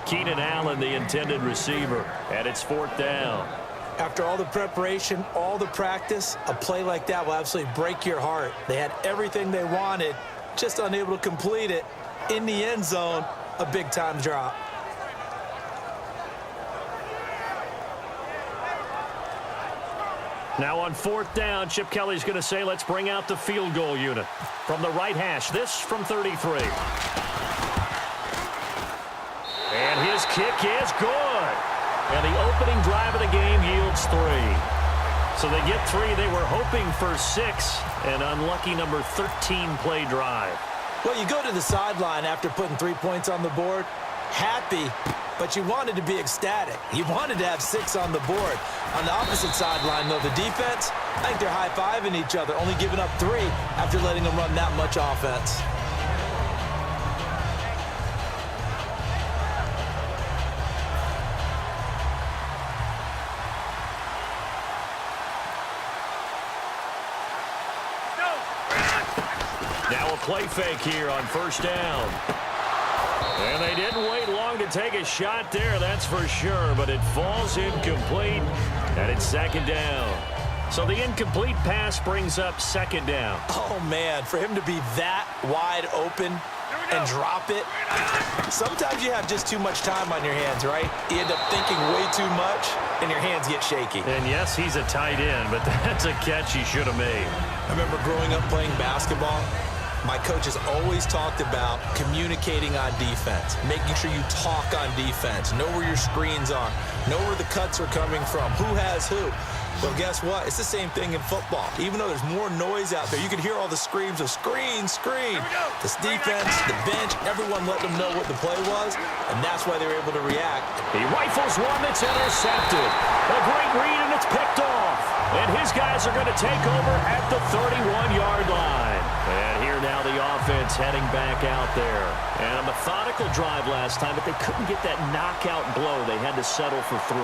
Keenan Allen, the intended receiver, and it's 4th down. After all the preparation, all the practice, a play like that will absolutely break your heart. They had everything they wanted, just unable to complete it. In the end zone, a big-time drop. Now on 4th down, Chip Kelly's going to say, let's bring out the field goal unit. From the right hash, this from 33. And his kick is good. And the opening drive of the game yields 3. So they get 3. They were hoping for 6. An unlucky number 13 play drive. Well, you go to the sideline after putting 3 points on the board, happy, but you wanted to be ecstatic. You wanted to have 6 on the board. On the opposite sideline, though, the defense, I think they're high-fiving each other, only giving up 3 after letting them run that much offense. Now a play fake here on 1st down. And they didn't wait long to take a shot there, that's for sure, but it falls incomplete, and it's 2nd down. So the incomplete pass brings up 2nd down. Oh, man, for him to be that wide open and drop it, sometimes you have just too much time on your hands, right? You end up thinking way too much, and your hands get shaky. And yes, he's a tight end, but that's a catch he should have made. I remember growing up playing basketball. My coach has always talked about communicating on defense, making sure you talk on defense, know where your screens are, know where the cuts are coming from, who has who. Well, guess what? It's the same thing in football. Even though there's more noise out there, you can hear all the screams of screen, screen. This defense, the bench, everyone let them know what the play was, and that's why they were able to react. He rifles one that's intercepted. A great read, and it's picked off. And his guys are going to take over at the 31-yard line. And here now the offense heading back out there. And a methodical drive last time, but they couldn't get that knockout blow. They had to settle for 3.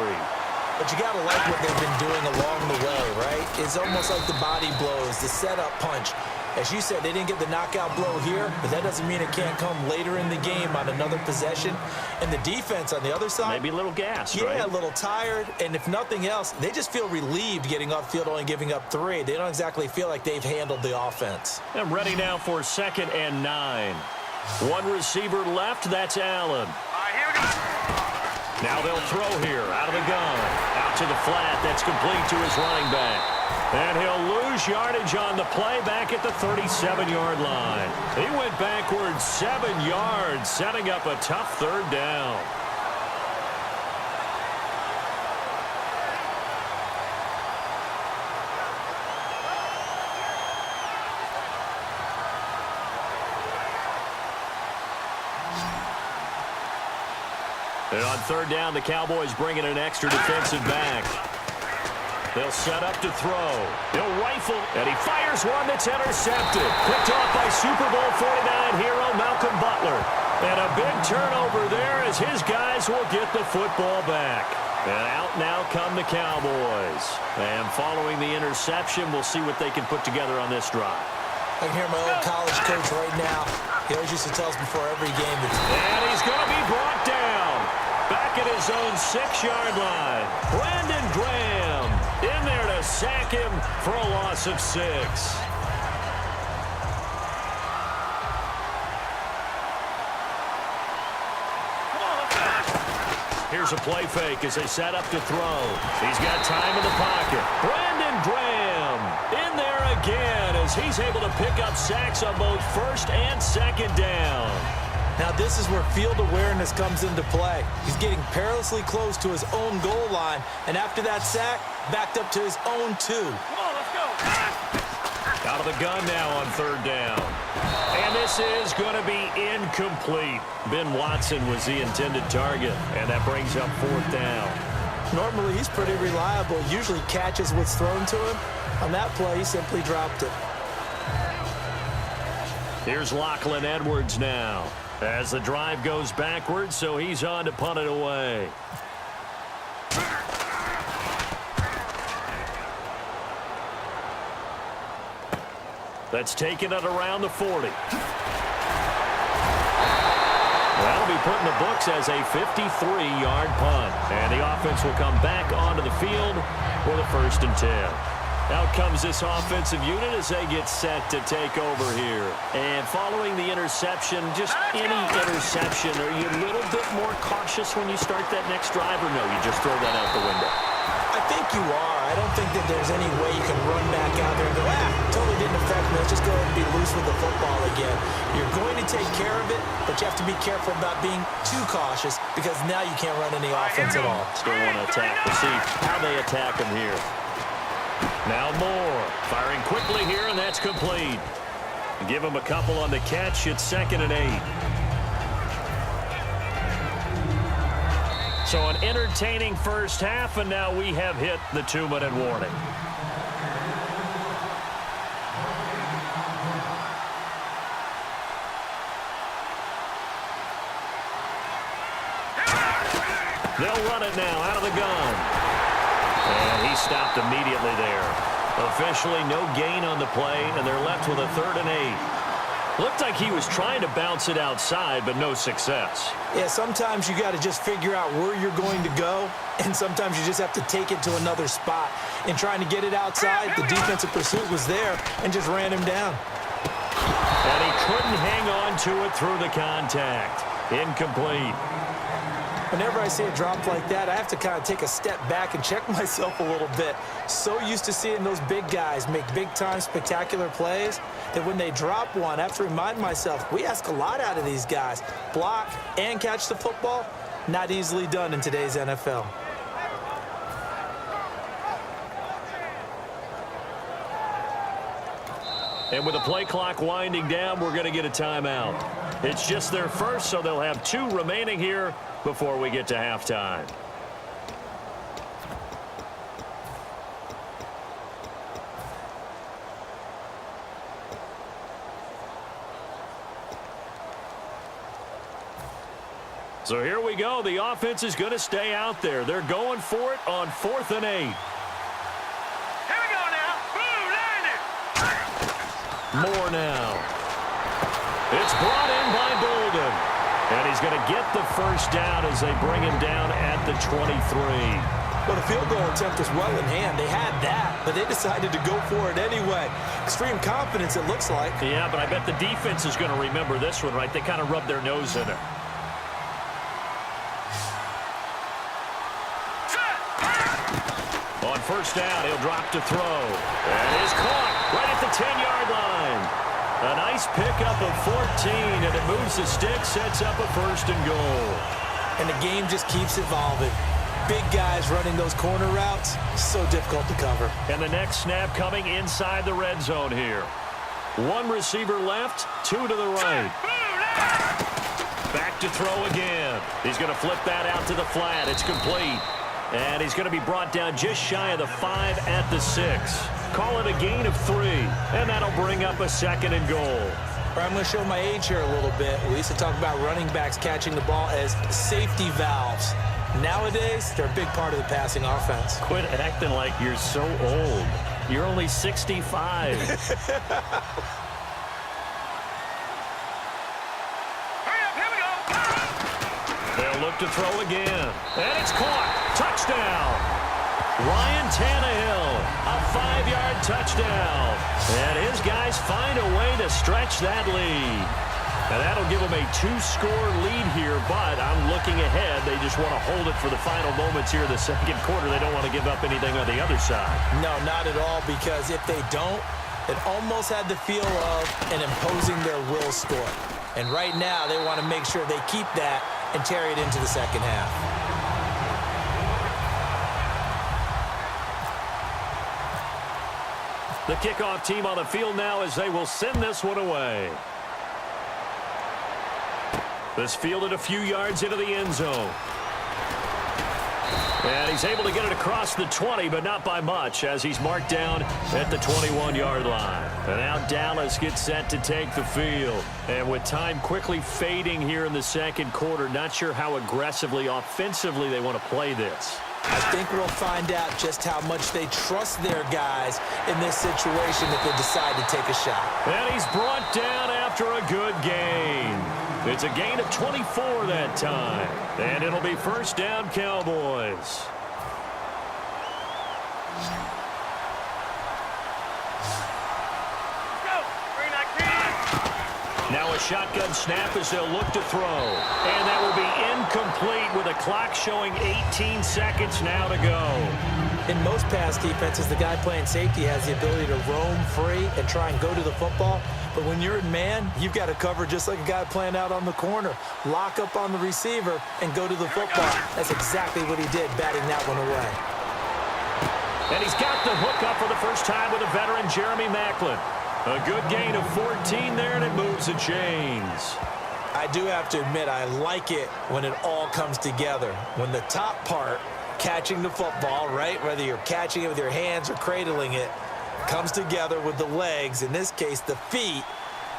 But you got to like what they've been doing along the way, right? It's almost like the body blows, the setup punch. As you said, they didn't get the knockout blow here, but that doesn't mean it can't come later in the game on another possession. And the defense on the other side, maybe a little gassed, yeah, right? A little tired. And if nothing else, they just feel relieved getting upfield, only giving up 3. They don't exactly feel like they've handled the offense. I'm ready now for 2nd and 9. One receiver left, that's Allen. Here we go. Now they'll throw here out of the gun. Out to the flat, that's complete to his running back. And he'll lose yardage on the play back at the 37-yard line. He went backwards 7 yards, setting up a tough 3rd down. And on 3rd down, the Cowboys bring in an extra defensive back. They'll set up to throw. He'll rifle, and he fires one that's intercepted. Picked off by Super Bowl 49 hero Malcolm Butler. And a big turnover there as his guys will get the football back. And out now come the Cowboys. And following the interception, we'll see what they can put together on this drive. I can hear my old college coach right now. He always used to tell us before every game. And he's going to be brought down. Back at his own 6-yard line. Brandon Graham in there to sack him for a loss of 6. Here's a play fake as they set up to throw. He's got time in the pocket. Brandon Graham in there again as he's able to pick up sacks on both 1st and 2nd down. Now this is where field awareness comes into play. He's getting perilously close to his own goal line, and after that sack, backed up to his own 2. Come on, let's go. Out of the gun now on 3rd down. And this is going to be incomplete. Ben Watson was the intended target, and that brings up 4th down. Normally, he's pretty reliable. Usually catches what's thrown to him. On that play, he simply dropped it. Here's Lachlan Edwards now. As the drive goes backwards, so he's on to punt it away. That's taken it around the 40. That'll be put in the books as a 53-yard punt. And the offense will come back onto the field for the 1st and 10. Out comes this offensive unit as they get set to take over here. And following the interception, just any interception, are you a little bit more cautious when you start that next drive, or no, you just throw that out the window? I think you are. I don't think that there's any way you can run back out there and go, totally didn't affect me. Let's just go ahead and be loose with the football again. You're going to take care of it, but you have to be careful about being too cautious because now you can't run any offense at all. Still want to attack. We'll see how they attack him here. Now Moore firing quickly here, and that's complete. Give him a couple on the catch. It's 2nd and 8. So an entertaining first half, and now we have hit the 2-minute warning. They'll run it now out of the gun. And he stopped immediately there. Officially no gain on the play, and they're left with a 3rd and 8. Looked like he was trying to bounce it outside, but no success. Yeah, sometimes you got to just figure out where you're going to go, and sometimes you just have to take it to another spot. In trying to get it outside, the defensive pursuit was there and just ran him down. And he couldn't hang on to it through the contact. Incomplete. Whenever I see a drop like that, I have to kind of take a step back and check myself a little bit. So used to seeing those big guys make big-time spectacular plays that when they drop one, I have to remind myself, we ask a lot out of these guys. Block and catch the football, not easily done in today's NFL. And with the play clock winding down, we're going to get a timeout. It's just their first, so they'll have 2 remaining here before we get to halftime. So here we go. The offense is going to stay out there. They're going for it on 4th and 8. Moore now. It's brought in by Bolden. And he's going to get the first down as they bring him down at the 23. Well, the field goal attempt was well in hand. They had that, but they decided to go for it anyway. Extreme confidence, it looks like. Yeah, but I bet the defense is going to remember this one, right? They kind of rubbed their nose in it. On first down, he'll drop to throw. And is caught right at the 10-yard line. A nice pickup of 14, and it moves the stick, sets up a 1st and goal. And the game just keeps evolving. Big guys running those corner routes, so difficult to cover. And the next snap coming inside the red zone here. 1 receiver left, 2 to the right. Back to throw again. He's going to flip that out to the flat. It's complete. And he's going to be brought down just shy of the 5 at the 6. Call it a gain of 3, and that'll bring up a 2nd and goal. I'm going to show my age here a little bit. We used to talk about running backs catching the ball as safety valves. Nowadays, they're a big part of the passing offense. Quit acting like you're so old. You're only 65. They'll look to throw again. And it's caught. Touchdown. Ryan Tannehill, a 5-yard touchdown. And his guys find a way to stretch that lead. And that'll give them a 2-score lead here, but I'm looking ahead. They just want to hold it for the final moments here in the 2nd quarter. They don't want to give up anything on the other side. No, not at all, because if they don't, it almost had the feel of an imposing their will score. And right now, they want to make sure they keep that and carry it into the 2nd half. The kickoff team on the field now as they will send this one away. This fielded a few yards into the end zone. And he's able to get it across the 20, but not by much, as he's marked down at the 21-yard line. And now Dallas gets set to take the field. And with time quickly fading here in the 2nd quarter, not sure how aggressively, offensively they want to play this. I think we'll find out just how much they trust their guys in this situation if they decide to take a shot. And he's brought down after a good gain. It's a gain of 24 that time. And it'll be first down, Cowboys. Now a shotgun snap as they'll look to throw. And that will be incomplete with a clock showing 18 seconds now to go. In most pass defenses, the guy playing safety has the ability to roam free and try and go to the football. But when you're in man, you've got to cover just like a guy playing out on the corner. Lock up on the receiver and go to the football. That's exactly what he did, batting that one away. And he's got the hook up for the first time with a veteran, Jeremy Maclin. A good gain of 14 there, and it moves the chains. I do have to admit, I like it when it all comes together. When the top part, catching the football, right, whether you're catching it with your hands or cradling it, comes together with the legs, in this case the feet,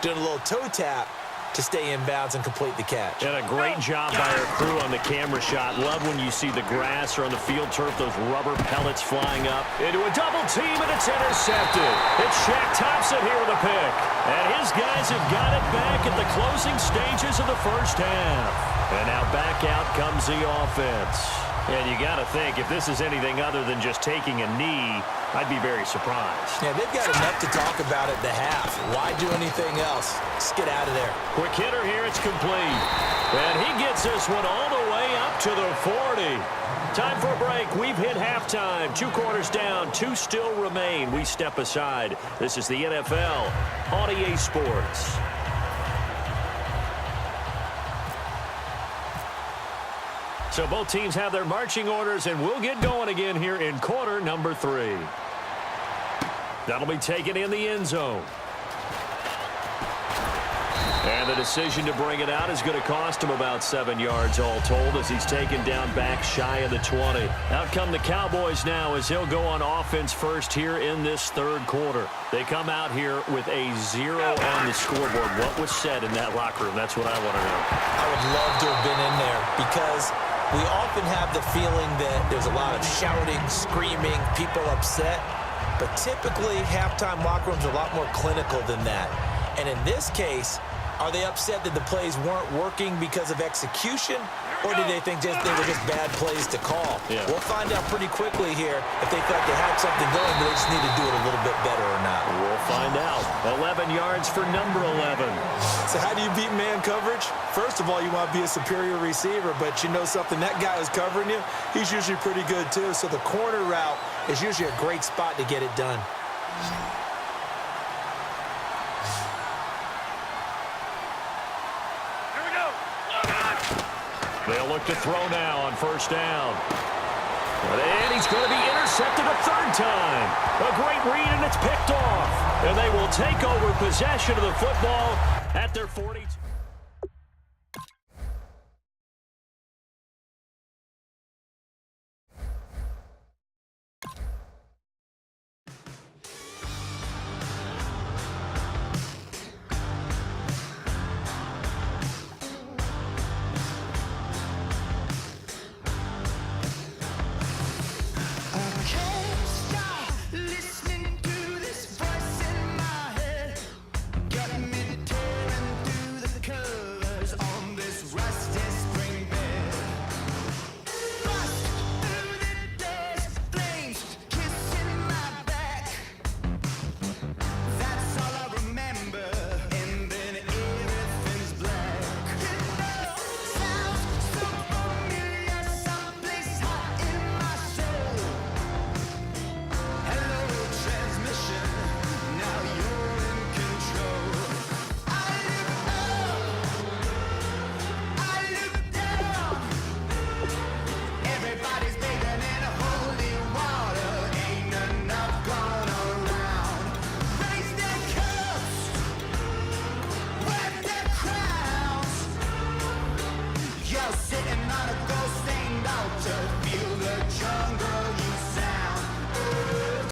doing a little toe tap to stay in bounds and complete the catch. And a great job by our crew on the camera shot. Love when you see the grass or on the field turf, those rubber pellets flying up. Into a double team, and it's intercepted. It's Shaq Thompson here with a pick. And his guys have got it back at the closing stages of the first half. And now back out comes the offense. And you got to think, if this is anything other than just taking a knee, I'd be very surprised. Yeah, they've got enough to talk about at the half. Why do anything else? Just get out of there. Quick hitter here, it's complete. And he gets this one all the way up to the 40. Time for a break. We've hit halftime. 2 quarters down, 2 still remain. We step aside. This is the NFL on EA Sports. So both teams have their marching orders, and we'll get going again here in quarter number 3. That'll be taken in the end zone. And the decision to bring it out is going to cost him about 7 yards all told as he's taken down back shy of the 20. Out come the Cowboys now as he'll go on offense first here in this third quarter. They come out here with a 0 on the scoreboard. What was said in that locker room? That's what I want to know. I would love to have been in there because we often have the feeling that there's a lot of shouting, screaming, people upset. But typically, halftime locker rooms are a lot more clinical than that. And in this case, are they upset that the plays weren't working because of execution? Or did they think they were just bad plays to call? Yeah. We'll find out pretty quickly here if they thought they had something going, but they just need to do it a little bit better or not. We'll find out. 11 yards for number 11. So how do you beat man coverage? First of all, you want to be a superior receiver, but you know something, that guy who's covering you, he's usually pretty good too. So the corner route is usually a great spot to get it done. They'll look to throw now on first down. And he's going to be intercepted a third time. A great read, and it's picked off. And they will take over possession of the football at their 42.